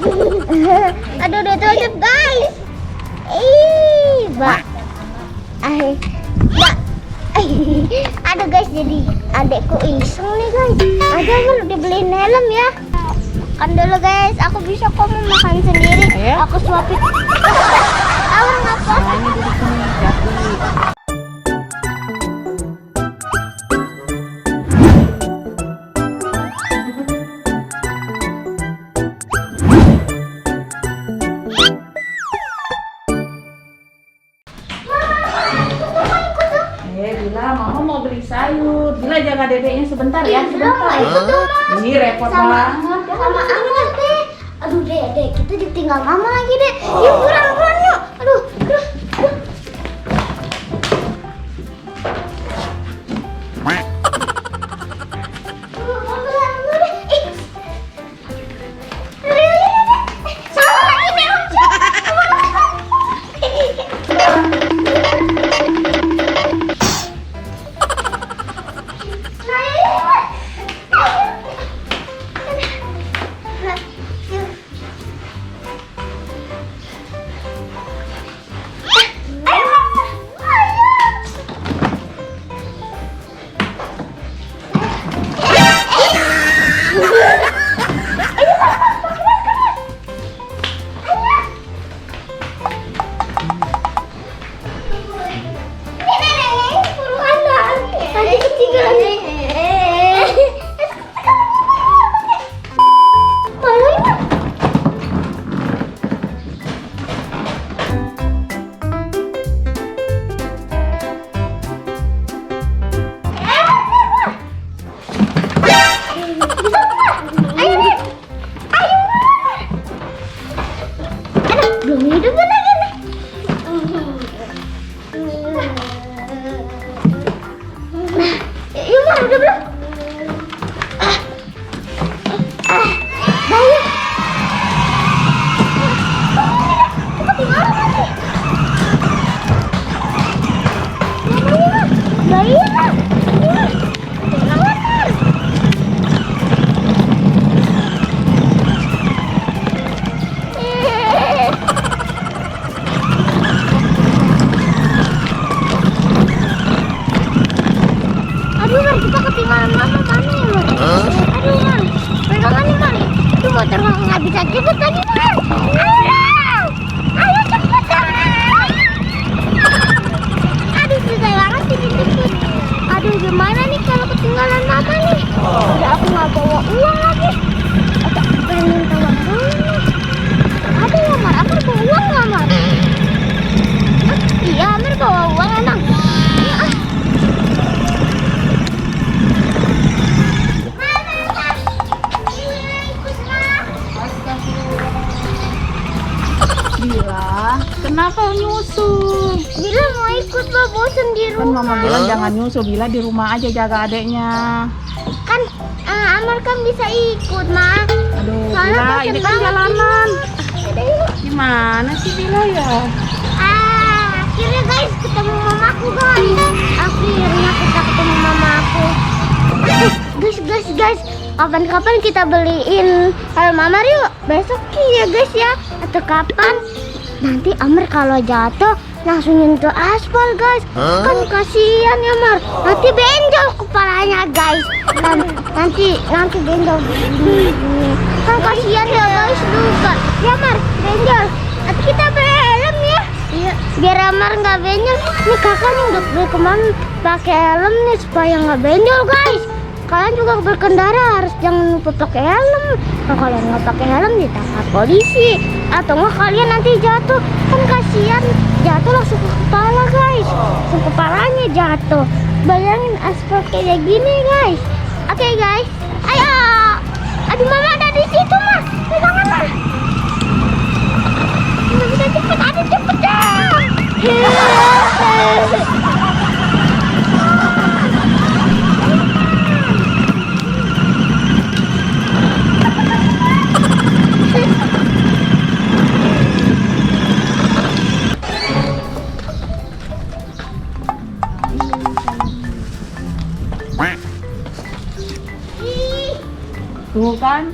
Aduh, udah tutup guys. Ih, Mbak. Mbak. Aduh guys, jadi adekku iseng nih guys. Ada Amar udah beliin helm ya. Kan dulu guys, aku bisa kok makan sendiri. Ayo. Aku suapin. Amar ngapa? Ini duduk sini, jatuh. Bila mama mau beli sayur, Bila jaga dedeknya sebentar ya, sebentar. Ini repot banget. Sama Amar deh. Aduh dek, kita ditinggal mama lagi deh. Yuk pulang yuk. Aduh. Belum hidup lagi nih. Yuk Mar, udah belum? Bayu. Kita tinggal lagi. Bayu Mar. Kita ketinggalan mama mana ya Mar? Aduh Mar, pegangan nih Mar. Itu motor nggak bisa cepet lagi Mar. Ayo cepet Mar. Aduh susah banget sih cepet. Aduh gimana nih kalau ketinggalan mama nih? Udah aku nggak bawa uang lagi. Atau pengen minta uang dulu. Ada ya Mar, aku bawa uang nggak Mar? Iya Mar bawa uang emang. Bila, kenapa nyusul? Bila mau ikut Mbak, bosan di Kan rumah. mama bilang jangan nyusul, Bila di rumah aja jaga adeknya. Kan Amar kan bisa ikut Ma. Aduh, Soalnya Bila, bosan ini kan banget jalanan. Yaudah, yuk. Gimana sih Bila ya? Akhirnya guys ketemu mamaku guys. Akhirnya kita ketemu mamaku. Guys, kapan-kapan kita beliin helm Amar yuk. Besok ya guys ya. Atau kapan? Nanti Amar kalau jatuh langsung nyentuh aspal guys. Kan kasihan ya Mar. Nanti benjol kepalanya guys. Nanti benjol begini. Kan kasihan ya guys luka. Ya Mar, benjol. Nanti kita beli helm ya. Iya. Biar Amar nggak benjol. Nih kakak nih udah beli kemarin pakai helm nih supaya nggak benjol guys. Kalian juga berkendara harus jangan lupa pakai helm. Kalau kalian nggak pakai helm ditangkap polisi. Atau nggak kalian nanti jatuh, kan kasihan jatuh langsung ke kepala guys. Langsung kepalanya jatuh. Bayangin aspal kayak gini guys. Oke guys, ayo. Aduh mama ada di situ Mas. Pegangan Mas. Bisa cepet, ada cepet dah.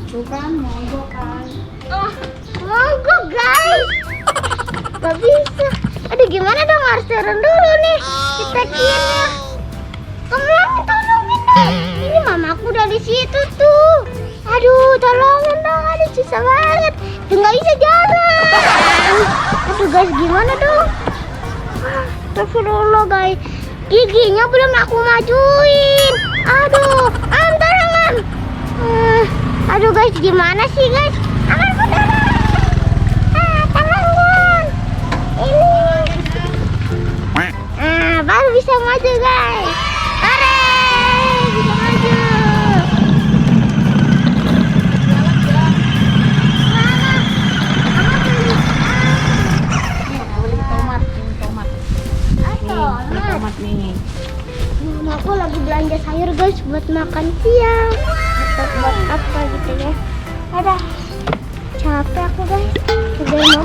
Tuh kan, mogok kan. Mogok guys. Gak bisa. Aduh gimana dong, harus turun dulu nih. Kita kira. Kamu tolongin dong. Ini mamaku udah di situ tuh. Aduh tolongin dong. Aduh susah banget. Tuh nggak bisa jalan. Aduh guys gimana dong. Astagfirullah guys. Giginya belum aku majuin. Aduh. Tolong. Aduh guys gimana sih guys. Aman tolong. Tolong. Ini. Baru bisa maju guys. Hore, bisa maju. Beli tomat, ini tomat. Nih, tomat nih. Mama aku lagi belanja sayur guys buat makan siang atau buat apa gitu ya. Ada capek aku guys. Udah mau.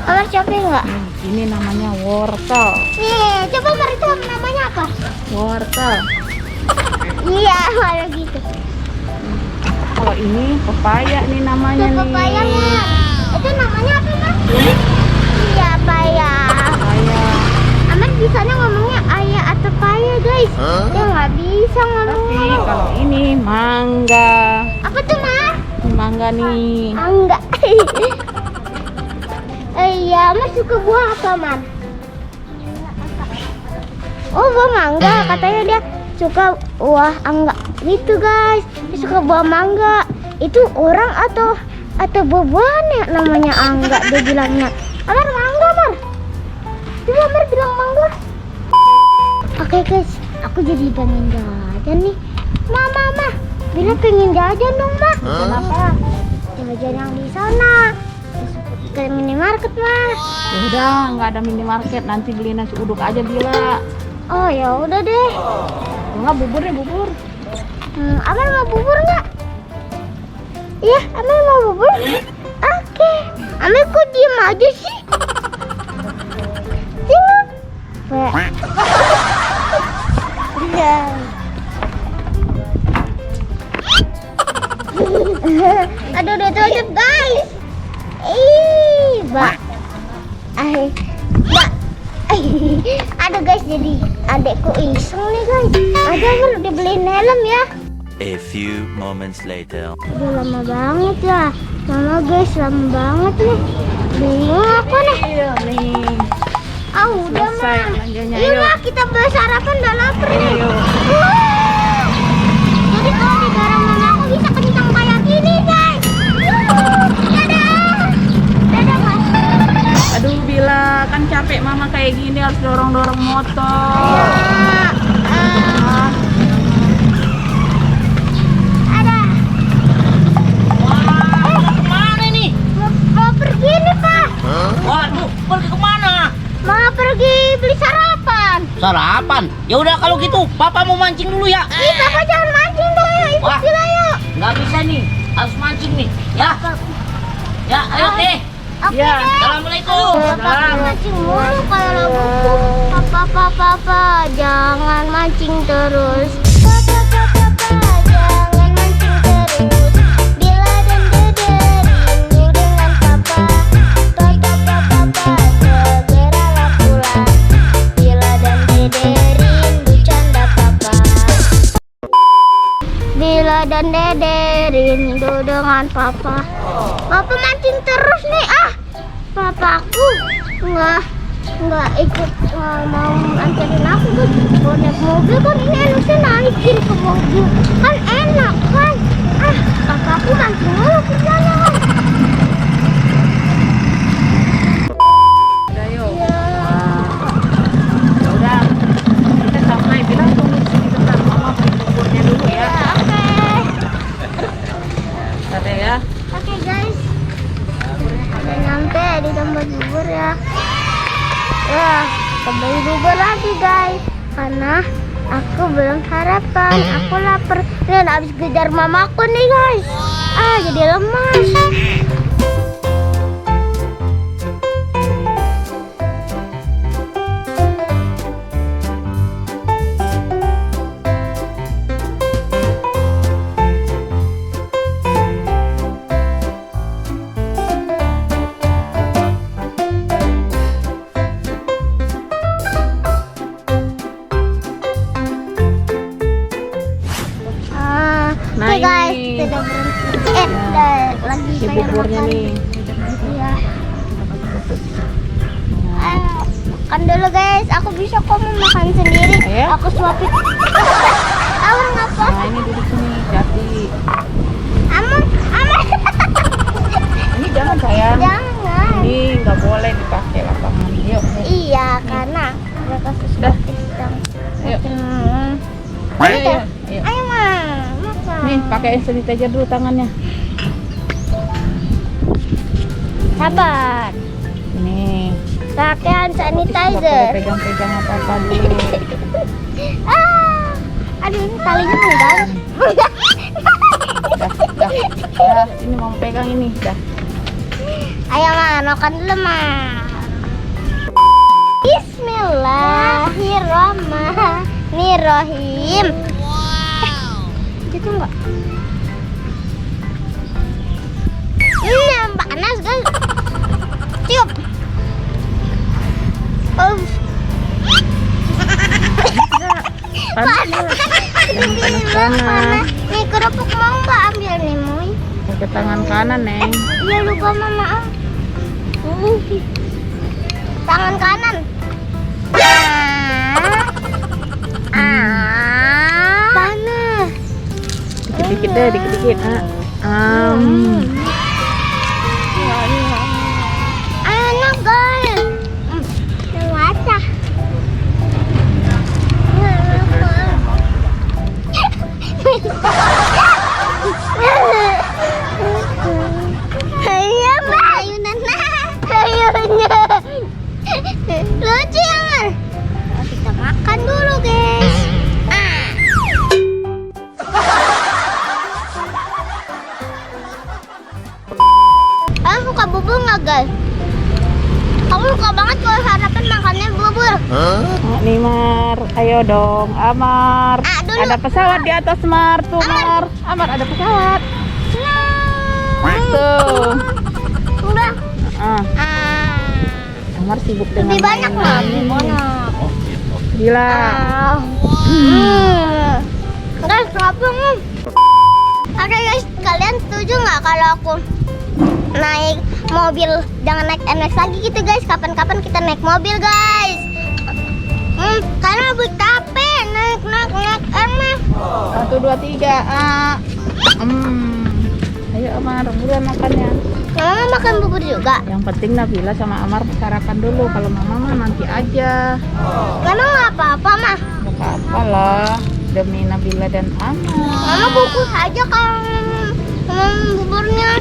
Amar capek nggak? Ini namanya wortel. Nih, coba Mar itu namanya apa? Wortel. Iya, malah gitu. Kalau ini pepaya nih namanya Itu nih. pepaya Mar. Itu namanya apa Mar? Iya, paya. Pepaya. Amar bisanya ngomongnya ayah atau paya guys. Dia nggak bisa Tapi ngomongnya. kalau ini mangga. Apa tuh Mar? Ini mangga nih. Angga. Iya, Mas suka buah apa, Man? Oh, buah mangga. Katanya dia suka buah angga. Gitu, guys. Dia suka buah mangga. Itu orang atau buah-buahan ya namanya angga dia bilangnya. Amar mangga, Mar. Coba Amar bilang mangga. Oke, guys. Aku jadi pengen jajan nih. Mama. Bila pengen jajan dong, Ma. Kenapa? Jajan yang di sana. Ke minimarket Mas. Ya udah, nggak ada minimarket. Nanti beli nasi uduk aja Bila. Oh ya udah deh. Enggak, bubur nih, bubur. Amel mau bubur nggak? Iya, Amel mau bubur. Oke. Amel kok diem aja sih? Sini. Iya. Aduh udah tutup guys. Mbak. Aduh guys, jadi adekku iseng nih guys. Ada Amel udah beliin helm ya. A few moments later. Udah lama banget ya. Guys, lama banget nih. Bingung aku nih. Iya nih. Udah Selesai mah. belanjanya, Iya ayo. mah, kita bersarapan udah lapar nih. Ayo. Wow. Jadi kalau di garam mama aku bisa kencang kayak gini guys. Dadah. Dadah mas. Aduh Bila, kan capek mama kayak gini harus dorong-dorong motor. Ada. Kemana nih? Mau pergi nih pak. Waduh, pergi kemana? Mau pergi beli sarapan. Sarapan? Ya udah kalau gitu, papa mau mancing dulu ya. Ih papa jangan mancing dong ya. Ikut Wah. Bila yuk. Nggak bisa nih, harus mancing nih. Ya, ya, ayo teh. Oke Ya. deh. Assalamualaikum. Bapak mancing mulu kalau laguku. Papa, jangan mancing terus. Papa, jangan mancing terus. Bila dan Dede rindu dengan papa. Papa, segeralah pulang. Bila dan Dede rindu canda papa. Bila dan Dede rindu dengan papa. Papa mancing terus nih papaku nggak ikut mau anterin aku kan. Kalau naik mobil kan ini enaknya naikin ke mobil kan enak kan. Papaku mancing mulu kerjanya kan. Udah yuk. Ya. Ya udah, kita sampai. Bila tunggu di sini bentar, mama beli buburnya dulu ya. Oke. Bentar ya. Oke guys, udah nyampe di tempat bubur ya. Kita beli bubur lagi guys, karena aku belum sarapan. Aku lapar dan habis kejar mamaku nih guys. Jadi lemas. Nah, Oke guys, ini. kita udah berhenti. Udah lagi Si kayak buburnya makan. nih. Iya. Makan dulu guys. Aku bisa kok mau makan sendiri. Ayo. Aku suapin. Amar ngapa? Nah, ini duduk sini, hati. Amar. Ini jangan sayang. Jangan. Ini nggak boleh dipakai lapangan. Yuk. Iya, karena mereka Dah. sedang. Ayo. Ayo, Ayo, ayo. ayo mah, makan. Nih, pakai hand sanitizer dulu tangannya. Sabar. Nih. Pakai hand Nggak sanitizer. boleh pegang-pegang apa-apa dulu. Aduh, ini talinya enggak. Dah, ini mau pegang ini, dah. Ayo mah, makan dulu mah. Bismillahirrahmanirrahim. Itu enggak? Panas guys. Cium. Oh. Panas. Panas. Nih kerupuk mau nggak ambil nih, Moy? Pakai tangan kanan, Neng. Iya lupa mama. Tangan kanan. Panas. Dikit-dikit deh, dikit-dikit. Enak guys. Wajah. Ayo, ayunan ayunya. Lucu ya, Mar? Kita makan dulu, guys. Kamu suka bubur nggak, guys? Kamu suka banget kalau sarapan makannya bubur. Nih, Mar. Ayo dong, Amar. Dulu. Ada pesawat di atas, Mar. Tuh, Mar. Amar, ada pesawat. Tuh. Udah. Amar sibuk dengan Lebih banyak lah, mainan. lebih banyak. Gila. Guys, kenapa nih? Oke guys, kalian setuju nggak kalau aku naik mobil, jangan naik NX lagi gitu guys? Kapan-kapan kita naik mobil guys. Karena lebih capek naik NX. 1, 2, 3. Ayo, Amar, buruan makannya. Mama makan bubur juga. Yang penting Nabila sama Amar sarapan dulu. Kalau Mama mah nanti aja. Memang nggak apa-apa mah. Gak apa-apa lah. Demi Nabila dan Amar. Mama bungkus aja kalau buburnya.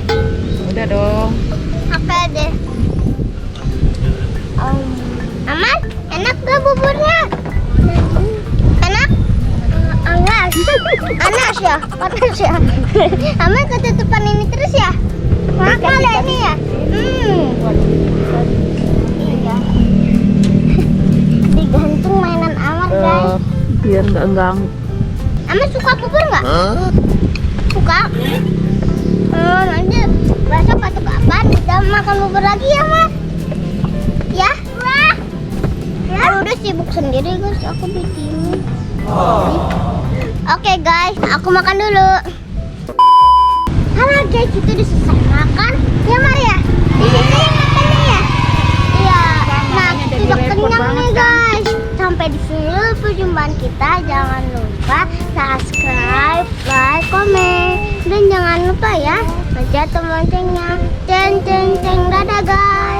Udah dong. Apa deh? Aman? Enak gak buburnya? Enak? Panas. Panas ya? Panas ya? Aman ketutupan ini terus ya? Mahal ya ini ya? Iya. Digantung mainan Amar guys. Biar nggak enggang. Amar suka bubur nggak? Suka? Nanti besok atau kapan kita makan bubur lagi ya, Mas? Ya? Udah sibuk sendiri guys, aku bikin. Oke guys, aku makan dulu. Halo guys, kita udah selesai makan. Ya, Mar ya? Iya. Makannya ya? Iya. Nah, kita kenyang nih guys. Sampai di sini dulu perjumpaan kita. Jangan lupa subscribe, like, komen, dan jangan lupa ya pencet tombol loncengnya. Ceng ceng ceng, dadah guys.